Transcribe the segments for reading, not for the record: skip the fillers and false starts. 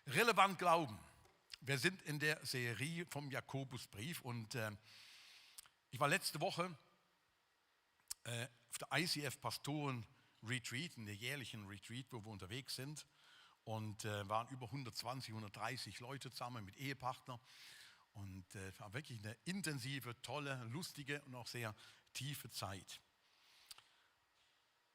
Relevant glauben. Wir sind in der Serie vom Jakobusbrief und ich war letzte Woche auf der ICF Pastoren Retreat, in der jährlichen Retreat, wo wir unterwegs sind, und waren über 120, 130 Leute zusammen mit Ehepartner und war wirklich eine intensive, tolle, lustige und auch sehr tiefe Zeit.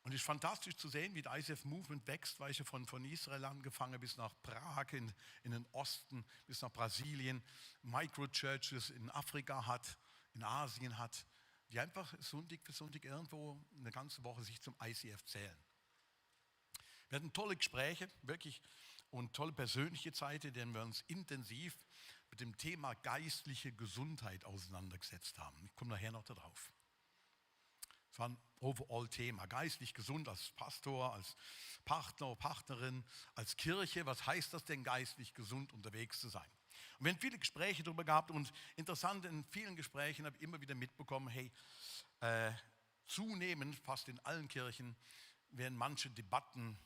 Und es ist fantastisch zu sehen, wie das ICF Movement wächst, weil ich von Israel angefangen bis nach Prag in den Osten, bis nach Brasilien, Microchurches in Afrika hat, in Asien hat, die einfach Sonntag für Sonntag irgendwo eine ganze Woche sich zum ICF zählen. Wir hatten tolle Gespräche, wirklich, und tolle persönliche Zeiten, in denen wir uns intensiv mit dem Thema geistliche Gesundheit auseinandergesetzt haben. Ich komme nachher noch darauf. Es war ein Overall-Thema, geistlich gesund als Pastor, als Partner, Partnerin, als Kirche. Was heißt das denn, geistlich gesund unterwegs zu sein? Und wir haben viele Gespräche darüber gehabt und interessant, in vielen Gesprächen habe ich immer wieder mitbekommen, hey, zunehmend, fast in allen Kirchen, werden manche Debatten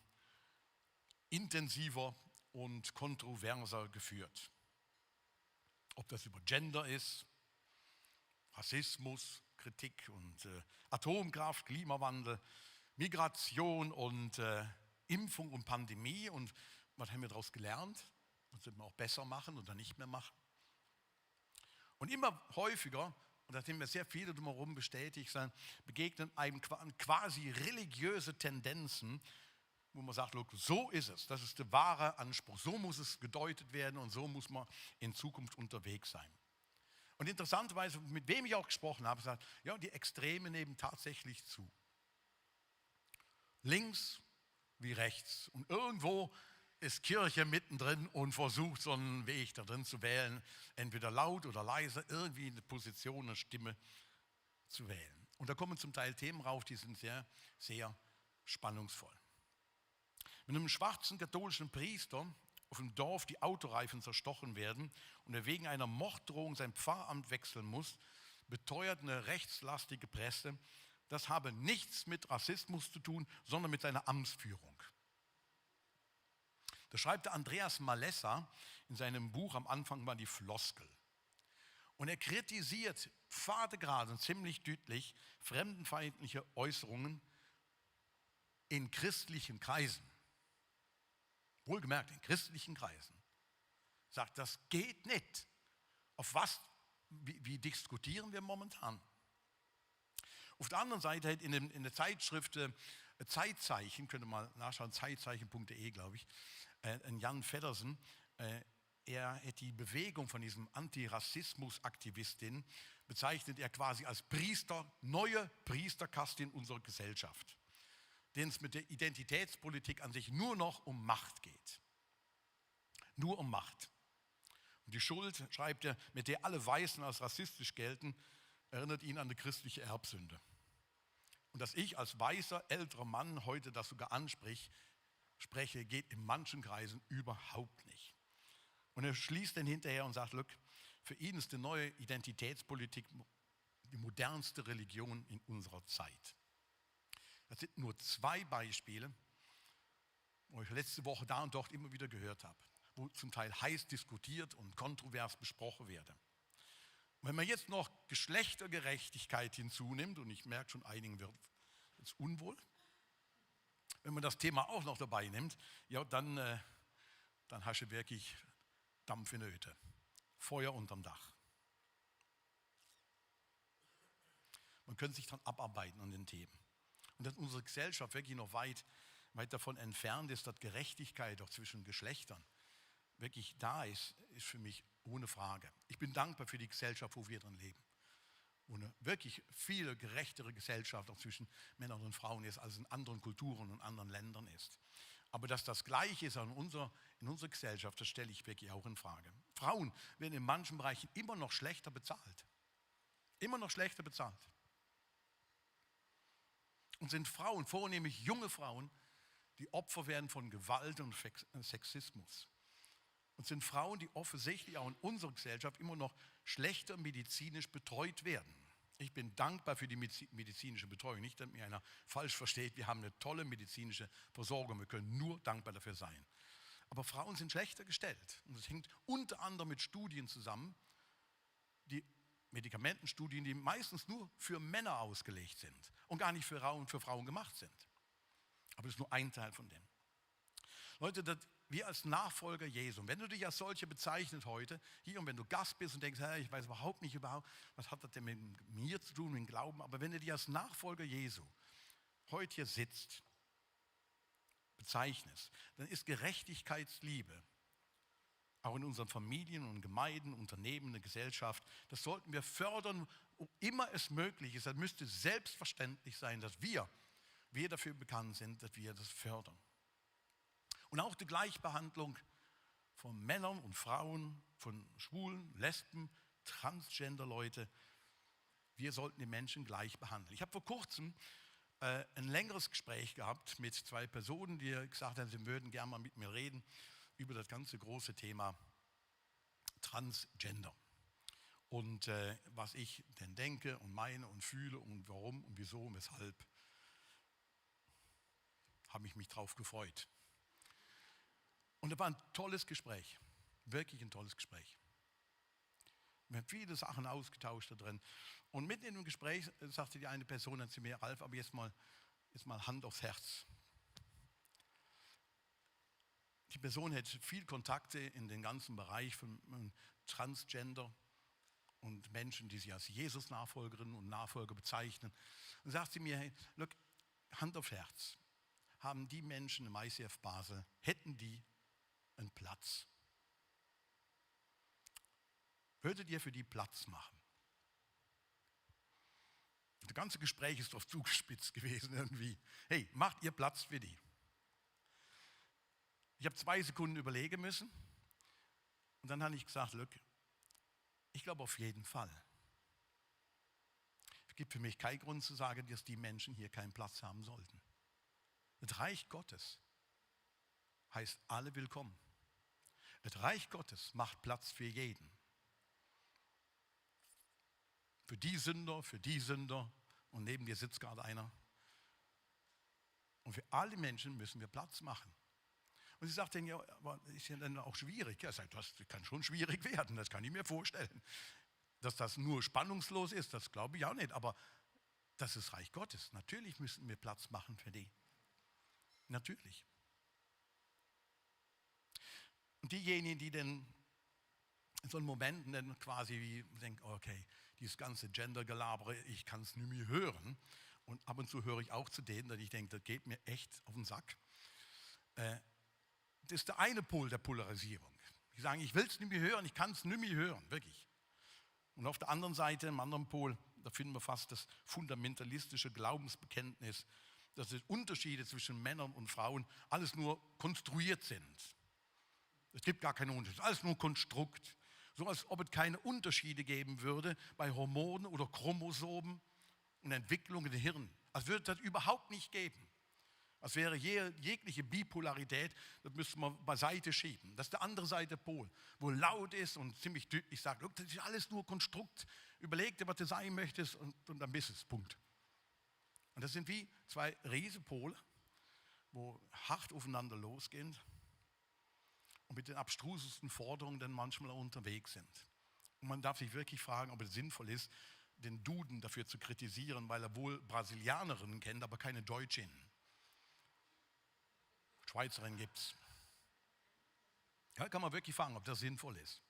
intensiver und kontroverser geführt. Ob das über Gender ist, Rassismus, Kritik und Atomkraft, Klimawandel, Migration und Impfung und Pandemie. Und was haben wir daraus gelernt? Was sollten wir auch besser machen oder nicht mehr machen? Und immer häufiger, und da sind mir sehr viele drumherum bestätigt, begegnen einem quasi religiöse Tendenzen, wo man sagt, look, so ist es, das ist der wahre Anspruch, so muss es gedeutet werden und so muss man in Zukunft unterwegs sein. Und interessanterweise, mit wem ich auch gesprochen habe, sagt, ja, die Extreme nehmen tatsächlich zu. Links wie rechts. Und irgendwo ist Kirche mittendrin und versucht, so einen Weg da drin zu wählen, entweder laut oder leise, irgendwie eine Position, eine Stimme zu wählen. Und da kommen zum Teil Themen rauf, die sind sehr, sehr spannungsvoll. Mit einem schwarzen katholischen Priester auf dem Dorf die Autoreifen zerstochen werden und er wegen einer Morddrohung sein Pfarramt wechseln muss, beteuert eine rechtslastige Presse, das habe nichts mit Rassismus zu tun, sondern mit seiner Amtsführung. Da schreibt der Andreas Malessa in seinem Buch, am Anfang war die Floskel. Und er kritisiert fadegrad und ziemlich deutlich fremdenfeindliche Äußerungen in christlichen Kreisen. Wohlgemerkt, in christlichen Kreisen. Sagt, das geht nicht. Auf was, wie diskutieren wir momentan? Auf der anderen Seite in der Zeitschrift Zeitzeichen, könnt ihr mal nachschauen, zeitzeichen.de, glaube ich, Jan Feddersen, er hat die Bewegung von diesem Antirassismus-Aktivistin, bezeichnet er quasi als Priester, neue Priesterkaste in unserer Gesellschaft, denen es mit der Identitätspolitik an sich nur noch um Macht geht. Nur um Macht. Und die Schuld, schreibt er, mit der alle Weißen als rassistisch gelten, erinnert ihn an die christliche Erbsünde. Und dass ich als weißer, älterer Mann heute das sogar spreche, geht in manchen Kreisen überhaupt nicht. Und er schließt dann hinterher und sagt, look, für ihn ist die neue Identitätspolitik die modernste Religion in unserer Zeit. Das sind nur zwei Beispiele, wo ich letzte Woche da und dort immer wieder gehört habe, wo zum Teil heiß diskutiert und kontrovers besprochen werde. Und wenn man jetzt noch Geschlechtergerechtigkeit hinzunimmt, und ich merke schon, einigen wird es unwohl, wenn man das Thema auch noch dabei nimmt, ja, dann hast du wirklich Dampf in der Hütte, Feuer unterm Dach. Man könnte sich dann abarbeiten an den Themen. Und dass unsere Gesellschaft wirklich noch weit davon entfernt ist, dass Gerechtigkeit auch zwischen Geschlechtern wirklich da ist, ist für mich ohne Frage. Ich bin dankbar für die Gesellschaft, wo wir drin leben. Wo eine wirklich viel gerechtere Gesellschaft auch zwischen Männern und Frauen ist, als in anderen Kulturen und anderen Ländern ist. Aber dass das Gleiche ist in unserer Gesellschaft, das stelle ich wirklich auch in Frage. Frauen werden in manchen Bereichen immer noch schlechter bezahlt. Immer noch schlechter bezahlt. Und sind Frauen, vornehmlich junge Frauen, die Opfer werden von Gewalt und Sexismus. Und sind Frauen, die offensichtlich auch in unserer Gesellschaft immer noch schlechter medizinisch betreut werden. Ich bin dankbar für die medizinische Betreuung. Nicht, dass mir einer falsch versteht, wir haben eine tolle medizinische Versorgung, wir können nur dankbar dafür sein. Aber Frauen sind schlechter gestellt. Und das hängt unter anderem mit Studien zusammen, die Medikamentenstudien, die meistens nur für Männer ausgelegt sind und gar nicht für Frauen gemacht sind. Aber das ist nur ein Teil von dem. Leute, wir als Nachfolger Jesu, wenn du dich als solche bezeichnet heute, hier und wenn du Gast bist und denkst, hey, ich weiß überhaupt nicht, was hat das denn mit mir zu tun, mit dem Glauben, aber wenn du dich als Nachfolger Jesu heute hier sitzt, bezeichnest, dann ist Gerechtigkeitsliebe auch in unseren Familien und Gemeinden, Unternehmen, in der Gesellschaft, das sollten wir fördern, wo immer es möglich ist. Das müsste selbstverständlich sein, dass wir dafür bekannt sind, dass wir das fördern. Und auch die Gleichbehandlung von Männern und Frauen, von Schwulen, Lesben, Transgender-Leute. Wir sollten die Menschen gleich behandeln. Ich habe vor kurzem ein längeres Gespräch gehabt mit 2 Personen, die gesagt haben, sie würden gerne mal mit mir reden über das ganze große Thema Transgender. Und was ich denn denke und meine und fühle und warum und wieso und weshalb, habe ich mich drauf gefreut. Und das war ein tolles Gespräch, wirklich ein tolles Gespräch. Wir haben viele Sachen ausgetauscht da drin. Und mitten in dem Gespräch sagte die eine Person dann zu mir, Ralf, aber jetzt mal Hand aufs Herz. Die Person hat viel Kontakte in den ganzen Bereich von Transgender und Menschen, die sich als Jesus-Nachfolgerinnen und Nachfolger bezeichnen. Und sagt sie mir, hey, look, Hand aufs Herz. Haben die Menschen im ICF Basel, hätten die einen Platz? Würdet ihr für die Platz machen? Das ganze Gespräch ist doch zugespitzt gewesen irgendwie. Hey, macht ihr Platz für die? Ich habe 2 Sekunden überlegen müssen und dann habe ich gesagt, look, ich glaube auf jeden Fall. Es gibt für mich keinen Grund zu sagen, dass die Menschen hier keinen Platz haben sollten. Das Reich Gottes heißt alle willkommen. Das Reich Gottes macht Platz für jeden. Für die Sünder und neben dir sitzt gerade einer. Und für alle Menschen müssen wir Platz machen. Und sie sagt dann, ja, aber ist ja dann auch schwierig. Ja, sagt, das kann schon schwierig werden, das kann ich mir vorstellen. Dass das nur spannungslos ist, das glaube ich auch nicht. Aber das ist Reich Gottes. Natürlich müssen wir Platz machen für die. Natürlich. Und diejenigen, die dann in so einem Moment dann quasi wie denken, okay, dieses ganze Gender-Gelabere, ich kann es nicht mehr hören. Und ab und zu höre ich auch zu denen, dass ich denke, das geht mir echt auf den Sack. Das ist der eine Pol der Polarisierung. Die sagen, ich will es nicht mehr hören, ich kann es nicht mehr hören, wirklich. Und auf der anderen Seite, im anderen Pol, da finden wir fast das fundamentalistische Glaubensbekenntnis, dass die Unterschiede zwischen Männern und Frauen alles nur konstruiert sind. Es gibt gar keine Unterschiede, alles nur Konstrukt. So als ob es keine Unterschiede geben würde bei Hormonen oder Chromosomen und Entwicklung im Hirn. Als würde es das überhaupt nicht geben. Als wäre jegliche Bipolarität, das müsste man beiseite schieben. Das ist der andere Seite Pol, wo laut ist und ziemlich deutlich sagt, das ist alles nur Konstrukt. Überleg dir, was du sein möchtest und dann bist es, Punkt. Und das sind wie 2 Riesenpole, wo hart aufeinander losgehen und mit den abstrusesten Forderungen dann manchmal auch unterwegs sind. Und man darf sich wirklich fragen, ob es sinnvoll ist, den Duden dafür zu kritisieren, weil er wohl Brasilianerinnen kennt, aber keine Deutschinnen. Schweizerinnen gibt es. Ja, kann man wirklich fragen, ob das sinnvoll ist.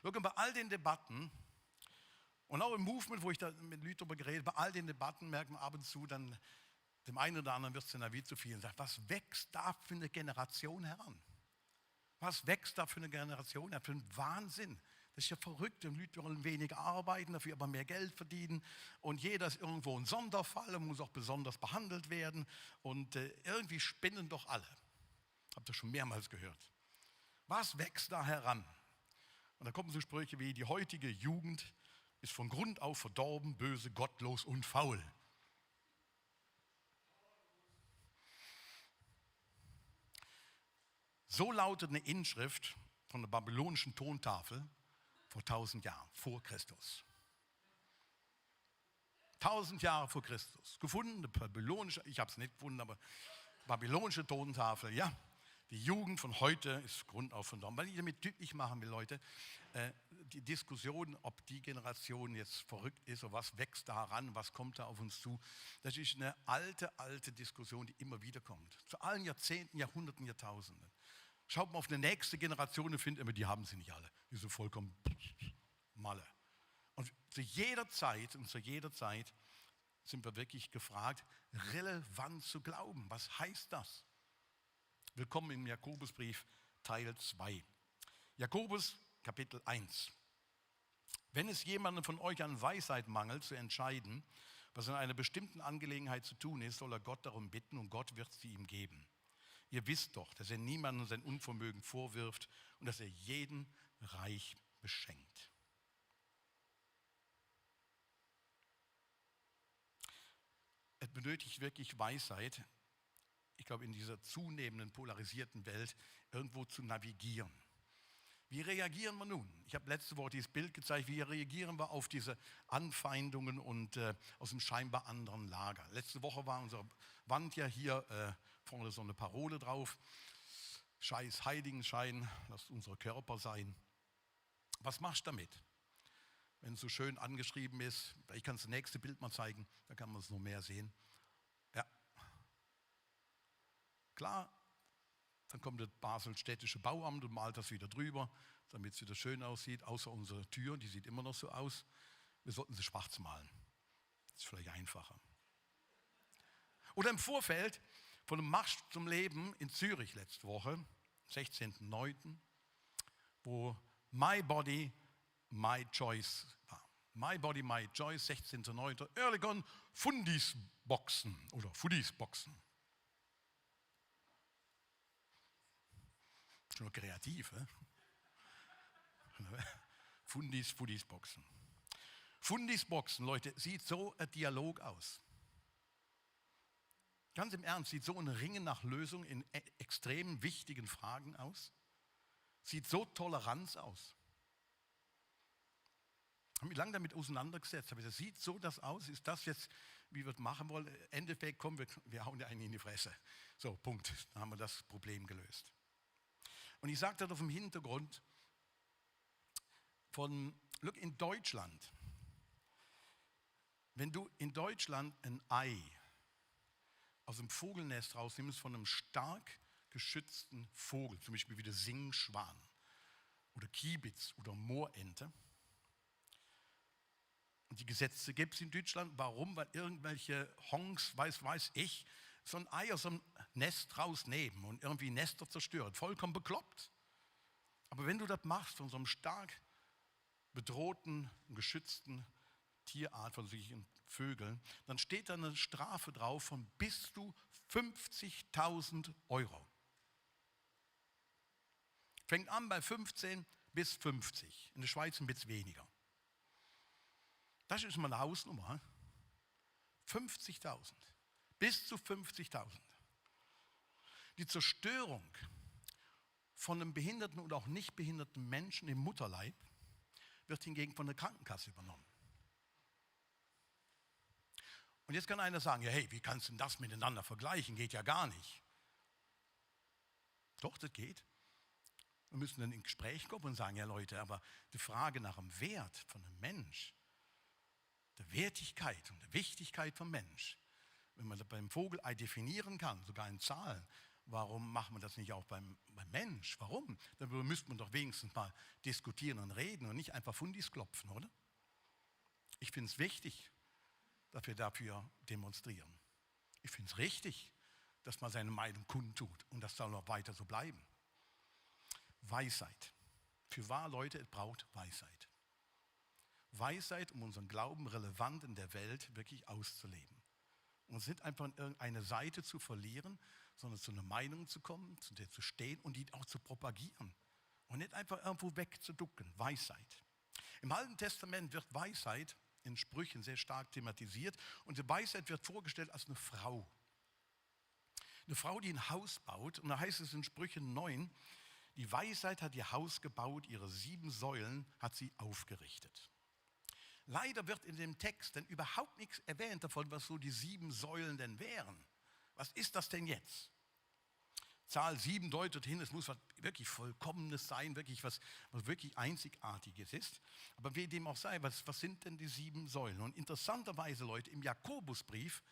Schau, bei all den Debatten und auch im Movement, wo ich da mit Leuten darüber geredet habe, bei all den Debatten merkt man ab und zu dann, dem einen oder anderen wird es dann wie zu viel und sagt, was wächst da für eine Generation heran? Was wächst da für eine Generation heran? Für ein Wahnsinn. Das ist ja verrückt. Die Leute wollen weniger arbeiten, dafür aber mehr Geld verdienen. Und jeder ist irgendwo ein Sonderfall und muss auch besonders behandelt werden. Und irgendwie spinnen doch alle. Habt ihr schon mehrmals gehört. Was wächst da heran? Und da kommen so Sprüche wie, die heutige Jugend ist von Grund auf verdorben, böse, gottlos und faul. So lautet eine Inschrift von der babylonischen Tontafel vor 1000 Jahren, vor Christus. 1000 Jahre vor Christus. Gefunden, eine babylonische, ich habe es nicht gefunden, aber babylonische Tontafel, ja. Die Jugend von heute ist grundauf und down. Weil ich damit deutlich machen will, Leute, die Diskussion, ob die Generation jetzt verrückt ist oder was wächst da heran, was kommt da auf uns zu, das ist eine alte Diskussion, die immer wieder kommt. Zu allen Jahrzehnten, Jahrhunderten, Jahrtausenden. Schaut mal auf eine nächste Generation und findet immer, die haben sie nicht alle. Die sind vollkommen Malle. Und zu jeder Zeit sind wir wirklich gefragt, relevant zu glauben. Was heißt das? Willkommen im Jakobusbrief Teil 2. Jakobus Kapitel 1. Wenn es jemandem von euch an Weisheit mangelt, zu entscheiden, was in einer bestimmten Angelegenheit zu tun ist, soll er Gott darum bitten und Gott wird sie ihm geben. Ihr wisst doch, dass er niemandem sein Unvermögen vorwirft und dass er jeden reich beschenkt. Es benötigt wirklich Weisheit, ich glaube, in dieser zunehmenden, polarisierten Welt irgendwo zu navigieren. Wie reagieren wir nun? Ich habe letzte Woche dieses Bild gezeigt, wie reagieren wir auf diese Anfeindungen und aus dem scheinbar anderen Lager. Letzte Woche war unsere Wand ja hier vorne so eine Parole drauf. Scheiß Heiligenschein, lasst unsere Körper sein. Was machst du damit? Wenn es so schön angeschrieben ist, ich kann das nächste Bild mal zeigen, da kann man es noch mehr sehen. Ja, klar, dann kommt das Basel-Städtische Bauamt und malt das wieder drüber, damit es wieder schön aussieht, außer unsere Tür, die sieht immer noch so aus. Wir sollten sie schwarz malen. Das ist vielleicht einfacher. Oder im Vorfeld von einem Marsch zum Leben in Zürich letzte Woche, 16.09., wo My Body, My Choice war. My Body, My Choice, 16.09. Oerlikon Fundisboxen oder Foodiesboxen. Schon kreativ, ne? Foodiesboxen. Fundisboxen, Leute, sieht so ein Dialog aus. Ganz im Ernst, sieht so ein Ringen nach Lösung in extrem wichtigen Fragen aus. Sieht so Toleranz aus. Ich habe mich lange damit auseinandergesetzt. Aber es sieht so das aus. Ist das jetzt, wie wir es machen wollen? Im Endeffekt kommen wir hauen ja einen in die Fresse. So, Punkt. Dann haben wir das Problem gelöst. Und ich sage das auf dem Hintergrund von, look, in Deutschland, wenn du in Deutschland ein Ei aus dem Vogelnest rausnimmst von einem stark geschützten Vogel, zum Beispiel wie der Singschwan oder Kiebitz oder Moorente, und die Gesetze gibt es in Deutschland, warum? Weil irgendwelche Honks, weiß ich, so ein Ei aus einem Nest rausnehmen und irgendwie Nester zerstören. Vollkommen bekloppt. Aber wenn du das machst von so einem stark bedrohten, geschützten Tierart, von solchen Vögeln, dann steht da eine Strafe drauf von bis zu 50.000 Euro. Fängt an bei 15 bis 50. In der Schweiz ein bisschen weniger. Das ist mal eine Hausnummer. 50.000. Bis zu 50.000. Die Zerstörung von einem behinderten oder auch nicht behinderten Menschen im Mutterleib wird hingegen von der Krankenkasse übernommen. Und jetzt kann einer sagen, ja, hey, wie kannst du denn das miteinander vergleichen? Geht ja gar nicht. Doch, das geht. Wir müssen dann in Gespräch kommen und sagen, ja Leute, aber die Frage nach dem Wert von einem Mensch, der Wertigkeit und der Wichtigkeit vom Mensch, wenn man das beim Vogelei definieren kann, sogar in Zahlen, warum macht man das nicht auch beim Mensch? Warum? Darüber müsste man doch wenigstens mal diskutieren und reden und nicht einfach Fundis klopfen, oder? Ich finde es wichtig, dass wir dafür demonstrieren. Ich finde es richtig, dass man seine Meinung kundtut und das soll noch weiter so bleiben. Weisheit. Für wahr, Leute, es braucht Weisheit. Weisheit, um unseren Glauben relevant in der Welt wirklich auszuleben. Und nicht einfach in irgendeine Seite zu verlieren, sondern zu einer Meinung zu kommen, zu der zu stehen und die auch zu propagieren. Und nicht einfach irgendwo wegzuducken. Weisheit. Im Alten Testament wird Weisheit in Sprüchen sehr stark thematisiert. Und die Weisheit wird vorgestellt als eine Frau. Eine Frau, die ein Haus baut. Und da heißt es in Sprüchen 9, die Weisheit hat ihr Haus gebaut, ihre 7 Säulen hat sie aufgerichtet. Leider wird in dem Text denn überhaupt nichts erwähnt davon, was so die 7 Säulen denn wären. Was ist das denn jetzt? Zahl 7 deutet hin, es muss was wirklich Vollkommenes sein, wirklich was wirklich Einzigartiges ist. Aber wie dem auch sei, was sind denn die 7 Säulen? Und interessanterweise, Leute, im Jakobusbrief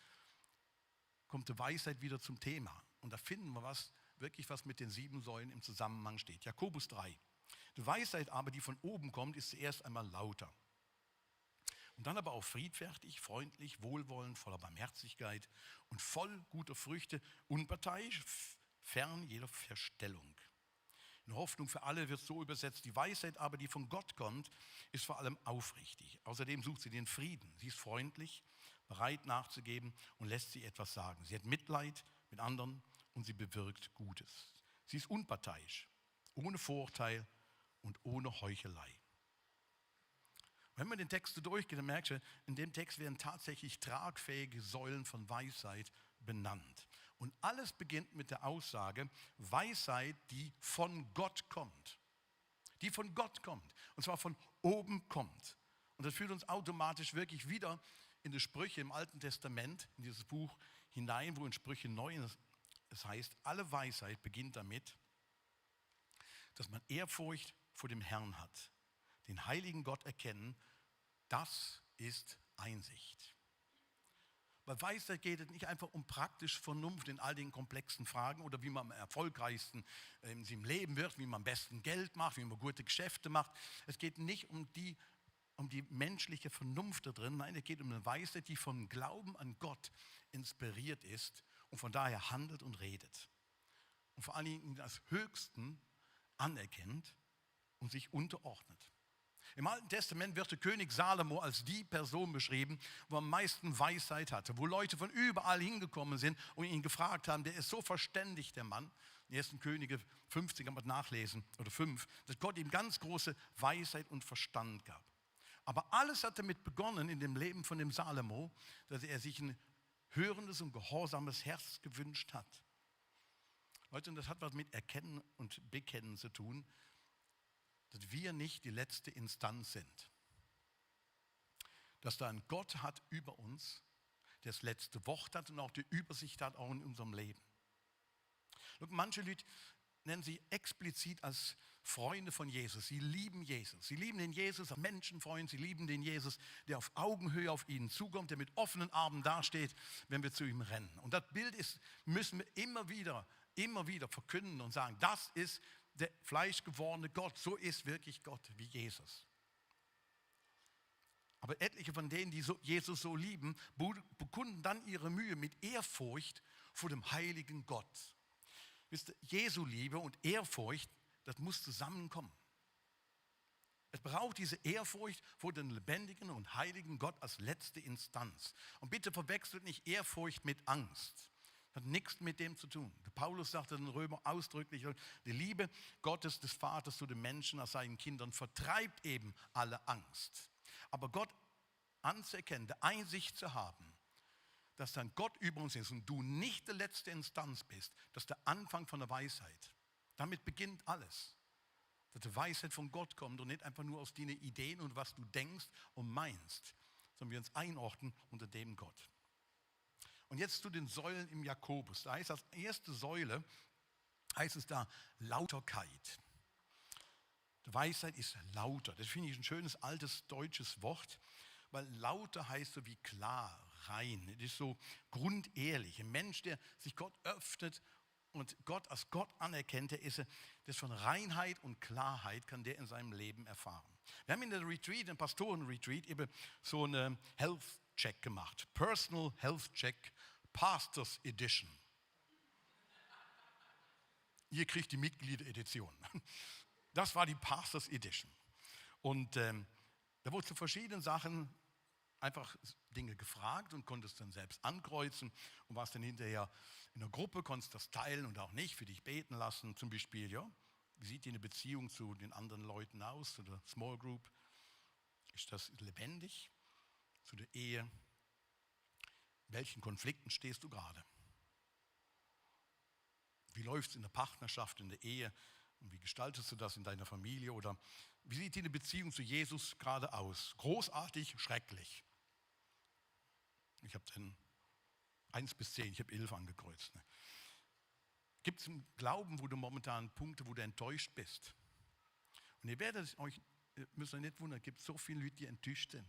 kommt die Weisheit wieder zum Thema. Und da finden wir wirklich was mit den 7 Säulen im Zusammenhang steht. Jakobus 3. Die Weisheit aber, die von oben kommt, ist zuerst einmal lauter. Und dann aber auch friedfertig, freundlich, wohlwollend, voller Barmherzigkeit und voll guter Früchte, unparteiisch, fern jeder Verstellung. In Hoffnung für alle wird so übersetzt, die Weisheit aber, die von Gott kommt, ist vor allem aufrichtig. Außerdem sucht sie den Frieden. Sie ist freundlich, bereit nachzugeben und lässt sich etwas sagen. Sie hat Mitleid mit anderen und sie bewirkt Gutes. Sie ist unparteiisch, ohne Vorurteil und ohne Heuchelei. Wenn man den Text so durchgeht, dann merkst du, in dem Text werden tatsächlich tragfähige Säulen von Weisheit benannt. Und alles beginnt mit der Aussage, Weisheit, die von Gott kommt. Die von Gott kommt. Und zwar von oben kommt. Und das führt uns automatisch wirklich wieder in die Sprüche im Alten Testament, in dieses Buch hinein, wo in Sprüche 9 es heißt, alle Weisheit beginnt damit, dass man Ehrfurcht vor dem Herrn hat. Den heiligen Gott erkennen, das ist Einsicht. Bei Weisheit geht es nicht einfach um praktische Vernunft in all den komplexen Fragen oder wie man am erfolgreichsten im Leben wird, wie man am besten Geld macht, wie man gute Geschäfte macht. Es geht nicht um die menschliche Vernunft da drin, nein, es geht um eine Weisheit, die vom Glauben an Gott inspiriert ist und von daher handelt und redet. Und vor allen Dingen als Höchsten anerkennt und sich unterordnet. Im Alten Testament wird der König Salomo als die Person beschrieben, wo am meisten Weisheit hatte, wo Leute von überall hingekommen sind und ihn gefragt haben, der ist so verständig, der Mann. In 1. Könige 50 kann man nachlesen, oder 5, dass Gott ihm ganz große Weisheit und Verstand gab. Aber alles hat damit begonnen in dem Leben von dem Salomo, dass er sich ein hörendes und gehorsames Herz gewünscht hat. Leute, und das hat was mit Erkennen und Bekennen zu tun, dass wir nicht die letzte Instanz sind. Dass da ein Gott hat über uns, der das letzte Wort hat und auch die Übersicht hat, auch in unserem Leben. Und manche Leute nennen sie explizit als Freunde von Jesus. Sie lieben Jesus. Sie lieben den Jesus als Menschenfreund. Sie lieben den Jesus, der auf Augenhöhe auf ihnen zukommt, der mit offenen Armen dasteht, wenn wir zu ihm rennen. Und das Bild müssen wir immer wieder verkünden und sagen, das ist der fleischgewordene Gott. So ist wirklich Gott wie Jesus. Aber etliche von denen, die Jesus so lieben, bekunden dann ihre Mühe mit Ehrfurcht vor dem heiligen Gott. Wisst ihr, Jesu Liebe und Ehrfurcht, das muss zusammenkommen. Es braucht diese Ehrfurcht vor dem lebendigen und heiligen Gott als letzte Instanz. Und bitte verwechselt nicht Ehrfurcht mit Angst. Das hat nichts mit dem zu tun. Der Paulus sagte den Römer ausdrücklich, die Liebe Gottes des Vaters zu den Menschen als seinen Kindern vertreibt eben alle Angst. Aber Gott anzuerkennen, die Einsicht zu haben, dass dann Gott über uns ist und du nicht die letzte Instanz bist, das ist der Anfang von der Weisheit. Damit beginnt alles. Dass die Weisheit von Gott kommt und nicht einfach nur aus deinen Ideen und was du denkst und meinst, sondern wir uns einordnen unter dem Gott. Und jetzt zu den Säulen im Jakobus. Da heißt als erste Säule, heißt es da Lauterkeit. Die Weisheit ist lauter. Das finde ich ein schönes altes deutsches Wort, weil lauter heißt so wie klar, rein. Das ist so grundehrlich. Ein Mensch, der sich Gott öffnet und Gott als Gott anerkennt, das von Reinheit und Klarheit kann der in seinem Leben erfahren. Wir haben in der Retreat, im Pastoren-Retreat, eben so einen Health-Check gemacht. Personal Health Check, Pastors Edition. Ihr kriegt die Mitglieder-Edition. Das war die Pastors Edition. Und da wurde zu verschiedenen Sachen einfach Dinge gefragt und konntest dann selbst ankreuzen und warst dann hinterher in der Gruppe, konntest das teilen und auch nicht, für dich beten lassen. Zum Beispiel, ja, wie sieht deine Beziehung zu den anderen Leuten aus, zu der Small Group? Ist das lebendig? Zu der Ehe? In welchen Konflikten stehst du gerade? Wie läuft es in der Partnerschaft, in der Ehe? Und wie gestaltest du das in deiner Familie? Oder wie sieht deine Beziehung zu Jesus gerade aus? Großartig, schrecklich. Ich habe dann 1 bis 10, ich habe 11 angekreuzt. Ne? Gibt es im Glauben, wo du momentan Punkte, wo du enttäuscht bist? Und ihr werdet euch, müsst euch nicht wundern, es gibt so viele Leute, die enttäuscht sind.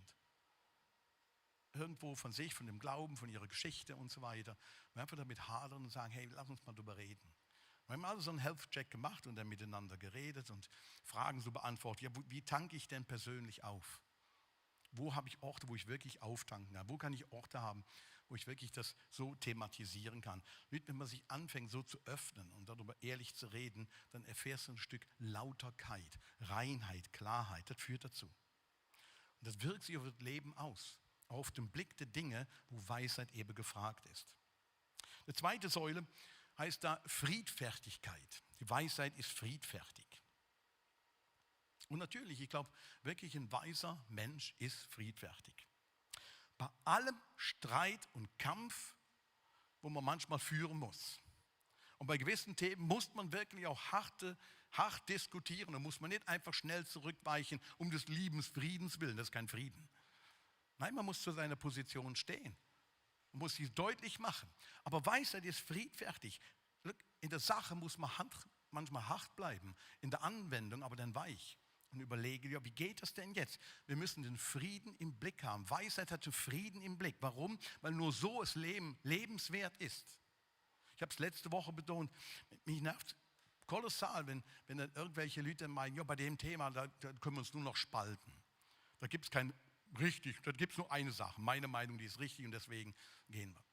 Irgendwo von sich, von dem Glauben, von ihrer Geschichte und so weiter. Wir einfach damit hadern und sagen, hey, lass uns mal drüber reden. Wir haben also so einen Health-Check gemacht und dann miteinander geredet und Fragen so beantwortet. Ja, wie tanke ich denn persönlich auf? Wo habe ich Orte, wo ich wirklich auftanken kann? Wo kann ich Orte haben, wo ich wirklich das so thematisieren kann? Wenn man sich anfängt, so zu öffnen und darüber ehrlich zu reden, dann erfährst du ein Stück Lauterkeit, Reinheit, Klarheit. Das führt dazu. Und das wirkt sich auf das Leben aus, auf den Blick der Dinge, wo Weisheit eben gefragt ist. Die zweite Säule heißt da Friedfertigkeit. Die Weisheit ist friedfertig. Und natürlich, ich glaube, wirklich ein weiser Mensch ist friedfertig. Bei allem Streit und Kampf, wo man manchmal führen muss. Und bei gewissen Themen muss man wirklich auch hart diskutieren. Da muss man nicht einfach schnell zurückweichen, um des Liebens, Friedens willen. Das ist kein Frieden. Nein, man muss zu seiner Position stehen. Man muss sie deutlich machen. Aber Weisheit ist friedfertig. In der Sache muss man manchmal hart bleiben, in der Anwendung aber dann weich. Und überlege, ja, wie geht das denn jetzt? Wir müssen den Frieden im Blick haben. Weisheit hat den Frieden im Blick. Warum? Weil nur so das Leben lebenswert ist. Ich habe es letzte Woche betont, mich nervt kolossal, wenn dann irgendwelche Leute meinen, ja, bei dem Thema, da können wir uns nur noch spalten. Da gibt es kein richtig, da gibt es nur eine Sache. Meine Meinung, die ist richtig und deswegen gehen wir.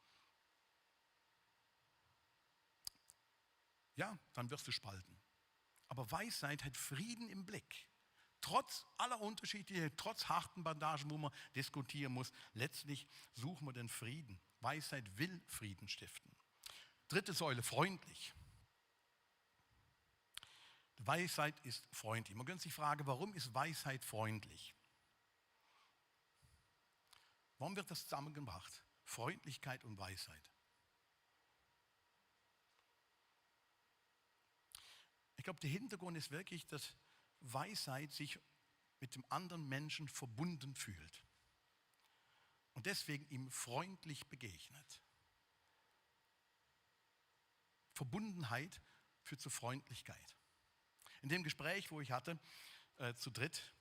Ja, dann wirst du spalten. Aber Weisheit hat Frieden im Blick. Trotz aller Unterschiede, trotz harten Bandagen, wo man diskutieren muss, letztlich suchen wir den Frieden. Weisheit will Frieden stiften. Dritte Säule, freundlich. Weisheit ist freundlich. Man könnte sich fragen, warum ist Weisheit freundlich? Warum wird das zusammengebracht? Freundlichkeit und Weisheit. Ich glaube, der Hintergrund ist wirklich, dass Weisheit sich mit dem anderen Menschen verbunden fühlt und deswegen ihm freundlich begegnet. Verbundenheit führt zu Freundlichkeit. In dem Gespräch, wo ich hatte, zu dritt,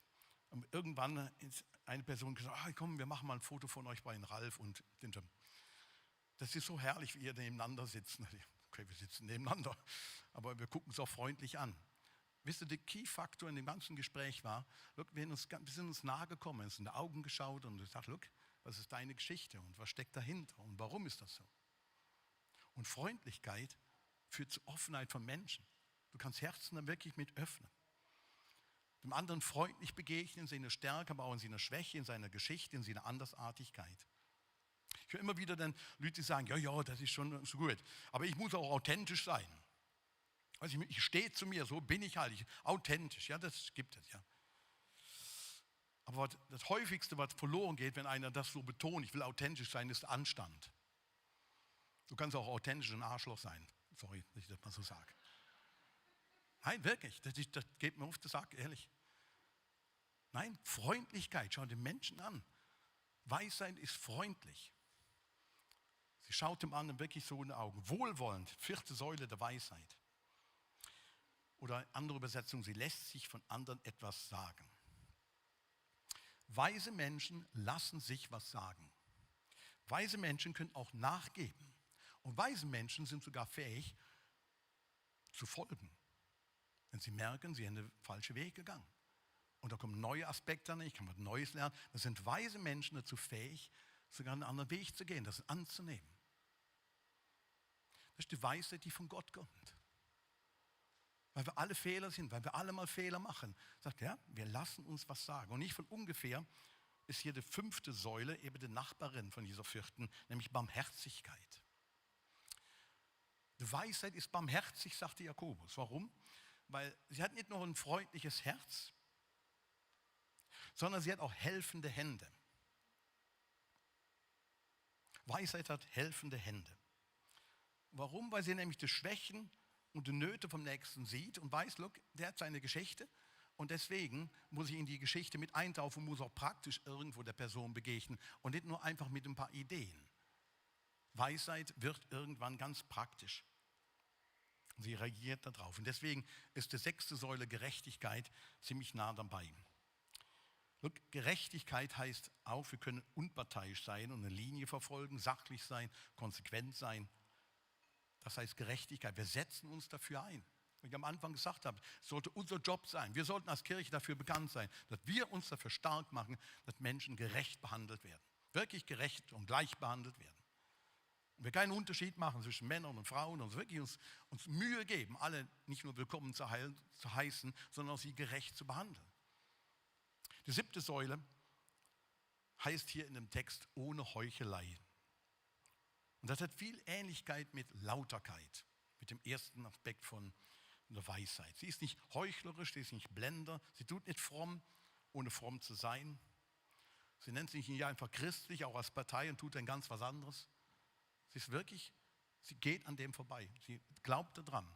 irgendwann ist eine Person gesagt, komm, wir machen mal ein Foto von euch bei Ralf und den Jim. Das ist so herrlich, wie ihr nebeneinander sitzt. Okay, wir sitzen nebeneinander, aber wir gucken es auch freundlich an. Wisst ihr, der Key-Faktor in dem ganzen Gespräch war, look, wir sind uns nahe gekommen, uns in die Augen geschaut und gesagt, look, was ist deine Geschichte und was steckt dahinter und warum ist das so? Und Freundlichkeit führt zu Offenheit von Menschen. Du kannst Herzen dann wirklich mit öffnen. Dem anderen freundlich begegnen, in seiner Stärke, aber auch in seiner Schwäche, in seiner Geschichte, in seiner Andersartigkeit. Ich höre immer wieder dann Leute, die sagen, ja, das ist schon so gut, aber ich muss auch authentisch sein. Also ich stehe zu mir, so bin ich halt, authentisch, ja, das gibt es, ja. Aber das Häufigste, was verloren geht, wenn einer das so betont, ich will authentisch sein, ist Anstand. Du kannst auch authentisch ein Arschloch sein. Sorry, dass ich das mal so sage. Nein, wirklich, das geht mir auf den Sack, ehrlich. Nein, Freundlichkeit, schau den Menschen an. Weisheit ist freundlich. Sie schaut dem anderen wirklich so in die Augen. Wohlwollend, 4. Säule der Weisheit. Oder andere Übersetzung, sie lässt sich von anderen etwas sagen. Weise Menschen lassen sich was sagen. Weise Menschen können auch nachgeben. Und weise Menschen sind sogar fähig zu folgen. Wenn sie merken, sie haben den falschen Weg gegangen. Und da kommen neue Aspekte an, ich kann was Neues lernen. Das sind weise Menschen dazu fähig, sogar einen anderen Weg zu gehen, das anzunehmen. Das ist die Weisheit, die von Gott kommt. Weil wir alle Fehler sind, weil wir alle mal Fehler machen. Sagt er, wir lassen uns was sagen. Und nicht von ungefähr ist hier die 5. Säule eben die Nachbarin von dieser 4., nämlich Barmherzigkeit. Die Weisheit ist barmherzig, sagte Jakobus. Warum? Weil sie hat nicht nur ein freundliches Herz, sondern sie hat auch helfende Hände. Weisheit hat helfende Hände. Warum? Weil sie nämlich die Schwächen und die Nöte vom Nächsten sieht und weiß, look, der hat seine Geschichte und deswegen muss ich in die Geschichte mit eintauchen, muss auch praktisch irgendwo der Person begegnen und nicht nur einfach mit ein paar Ideen. Weisheit wird irgendwann ganz praktisch. Und sie reagiert darauf. Und deswegen ist die 6. Säule Gerechtigkeit ziemlich nah dabei. Look, Gerechtigkeit heißt auch, wir können unparteiisch sein und eine Linie verfolgen, sachlich sein, konsequent sein. Das heißt Gerechtigkeit. Wir setzen uns dafür ein. Wie ich am Anfang gesagt habe, es sollte unser Job sein. Wir sollten als Kirche dafür bekannt sein, dass wir uns dafür stark machen, dass Menschen gerecht behandelt werden. Wirklich gerecht und gleich behandelt werden. Und wir keinen Unterschied machen zwischen Männern und Frauen und wirklich uns Mühe geben, alle nicht nur willkommen zu heißen, sondern auch sie gerecht zu behandeln. Die 7. Säule heißt hier in dem Text ohne Heuchelei. Und das hat viel Ähnlichkeit mit Lauterkeit, mit dem ersten Aspekt von der Weisheit. Sie ist nicht heuchlerisch, sie ist nicht Blender, sie tut nicht fromm, ohne fromm zu sein. Sie nennt sich nicht einfach christlich, auch als Partei und tut dann ganz was anderes. Sie ist wirklich, sie geht an dem vorbei. Sie glaubt daran,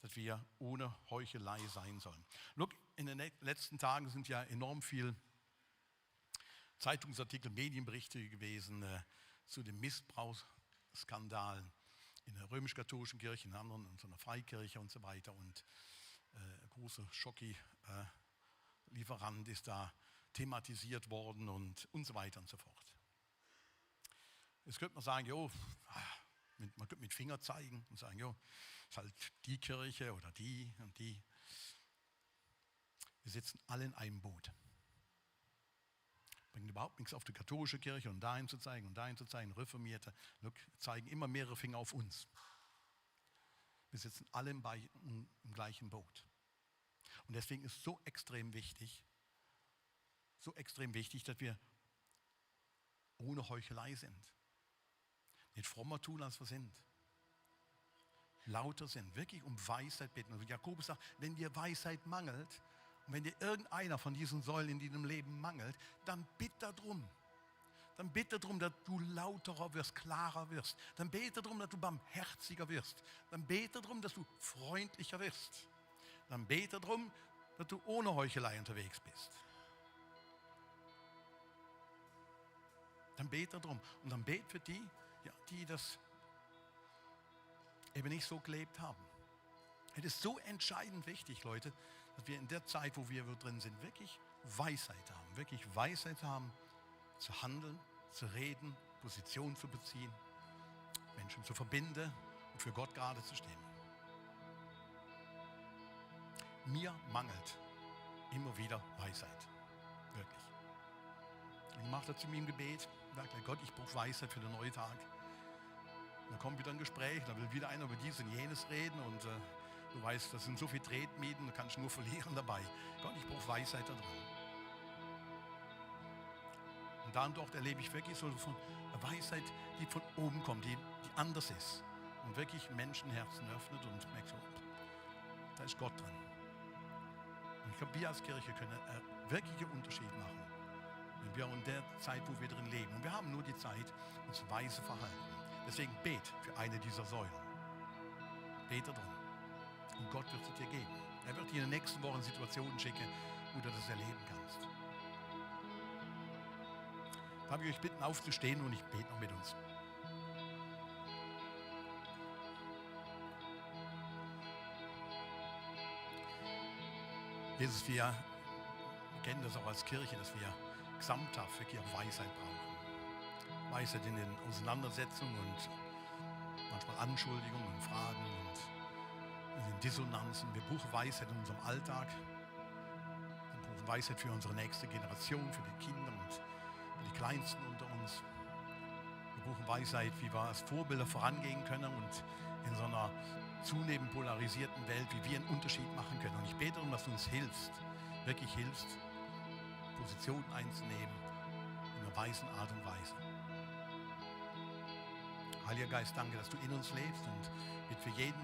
dass wir ohne Heuchelei sein sollen. Look, in den letzten Tagen sind ja enorm viel Zeitungsartikel, Medienberichte gewesen zu dem Missbrauchsskandal in der römisch-katholischen Kirche, in anderen, in so einer Freikirche und so weiter. Und große Schocki-Lieferant ist da thematisiert worden und so weiter und so fort. Jetzt könnte man sagen, man könnte mit Finger zeigen und sagen, ist halt die Kirche oder die und die. Wir sitzen alle in einem Boot. Bringt überhaupt nichts auf die katholische Kirche und dahin zu zeigen, Reformierte. Look, zeigen immer mehrere Finger auf uns. Wir sitzen alle im gleichen Boot. Und deswegen ist es so extrem wichtig, dass wir ohne Heuchelei sind. Nicht frommer tun, als wir sind. Lauter sind, wirklich um Weisheit bitten. Also Jakobus sagt, wenn dir Weisheit mangelt und wenn dir irgendeiner von diesen Säulen in deinem Leben mangelt, dann bitte darum. Dann bete darum, dass du lauterer wirst, klarer wirst. Dann bete darum, dass du barmherziger wirst. Dann bete darum, dass du freundlicher wirst. Dann bete darum, dass du ohne Heuchelei unterwegs bist. Dann bete darum. Und dann bete für die, die das eben nicht so gelebt haben. Es ist so entscheidend wichtig, Leute, dass wir in der Zeit, wo wir drin sind, wirklich Weisheit haben, zu handeln, zu reden, Position zu beziehen, Menschen zu verbinden und für Gott gerade zu stehen. Mir mangelt immer wieder Weisheit, wirklich. Ich mache das zu mir im Gebet, sage Gott, ich brauche Weisheit für den neuen Tag. Da kommt wieder ein Gespräch, da will wieder einer über dies und jenes reden und du weißt, das sind so viele Tretmieten, da kannst du nur verlieren dabei. Gott, ich brauche Weisheit da drin. Und da und dort erlebe ich wirklich so von einer Weisheit, die von oben kommt, die anders ist und wirklich Menschenherzen öffnet und merkst, da ist Gott drin. Und ich glaube, wir als Kirche können einen wirklichen Unterschied machen. Wenn wir in der Zeit, wo wir drin leben, und wir haben nur die Zeit, uns weise verhalten. Deswegen bet für eine dieser Säulen. Bete drum. Und Gott wird es dir geben. Er wird dir in den nächsten Wochen Situationen schicken, wo du das erleben kannst. Darf ich euch bitten, aufzustehen und ich bete noch mit uns. Jesus, wir kennen das auch als Kirche, dass wir gesamthaft wirklich auch Weisheit brauchen. Weisheit in den Auseinandersetzungen und manchmal Anschuldigungen und Fragen und in den Dissonanzen. Wir brauchen Weisheit in unserem Alltag. Wir brauchen Weisheit für unsere nächste Generation, für die Kinder und für die Kleinsten unter uns. Wir brauchen Weisheit, wie wir als Vorbilder vorangehen können und in so einer zunehmend polarisierten Welt, wie wir einen Unterschied machen können. Und ich bete darum, dass du uns hilfst, wirklich hilfst, Positionen einzunehmen in einer weisen Art und Weise. Heiliger Geist, danke, dass du in uns lebst und mit für jeden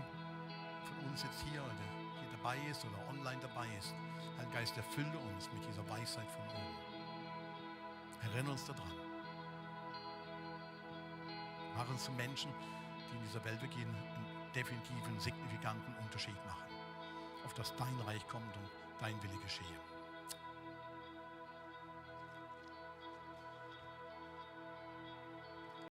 von uns jetzt hier oder hier dabei ist oder online dabei ist. Heiliger Geist, erfülle uns mit dieser Weisheit von oben. Erinnere uns daran. Mach uns zu Menschen, die in dieser Welt wirklich einen definitiven, signifikanten Unterschied machen. Auf dass dein Reich kommt und dein Wille geschehe.